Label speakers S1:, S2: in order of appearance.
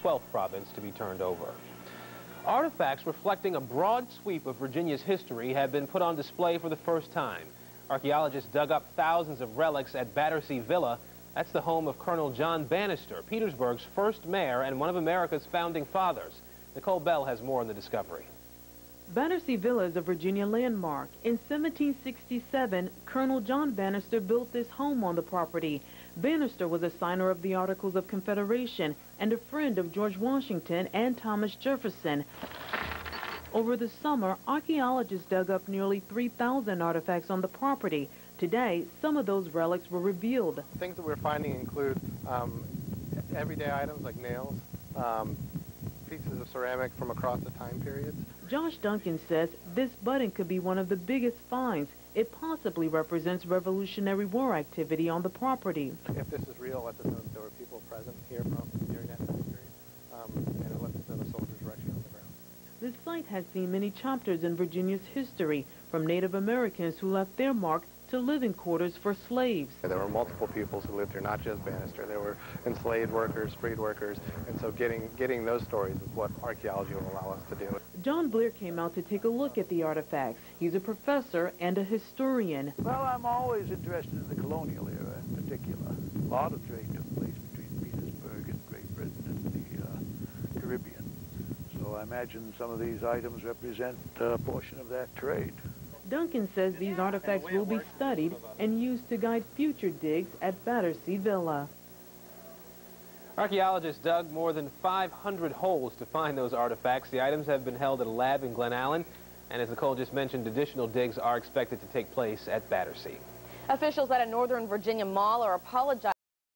S1: 12th province to be turned over. Artifacts reflecting a broad sweep of Virginia's history have been put on display for the first time. Archaeologists dug up thousands of relics at Battersea Villa. That's the home of Colonel John Bannister, Petersburg's first mayor and one of America's founding fathers. Nicole Bell has more on the discovery.
S2: Battersea Villa is a Virginia landmark. In 1767, Colonel John Bannister built this home on the property. Bannister was a signer of the Articles of Confederation and a friend of George Washington and Thomas Jefferson. Over the summer, archaeologists dug up nearly 3,000 artifacts on the property. Today, some of those relics were revealed.
S3: Things that we're finding include everyday items like nails, pieces of ceramic from across the time periods.
S2: Josh Duncan says this button could be one of the biggest finds. It possibly represents Revolutionary War activity on the property.
S3: If this is real, it lets us know that there were people present here during that time period, and it lets us know the soldiers were actually on the ground.
S2: This site has seen many chapters in Virginia's history, from Native Americans who left their mark to living quarters for slaves.
S3: There were multiple peoples who lived here, not just Bannister. There were enslaved workers, freed workers, and so getting those stories is what archaeology will allow us to do.
S2: John Blair came out to take a look at the artifacts. He's a professor and a historian.
S4: Well, I'm always interested in the colonial era in particular. A lot of trade took place between Petersburg and Great Britain and the Caribbean. So I imagine some of these items represent a portion of that trade.
S2: Duncan says these artifacts will be studied and used to guide future digs at Battersea Villa.
S1: Archaeologists dug more than 500 holes to find those artifacts. The items have been held at a lab in Glen Allen, and as Nicole just mentioned, additional digs are expected to take place at Battersea.
S5: Officials at a Northern Virginia mall are apologizing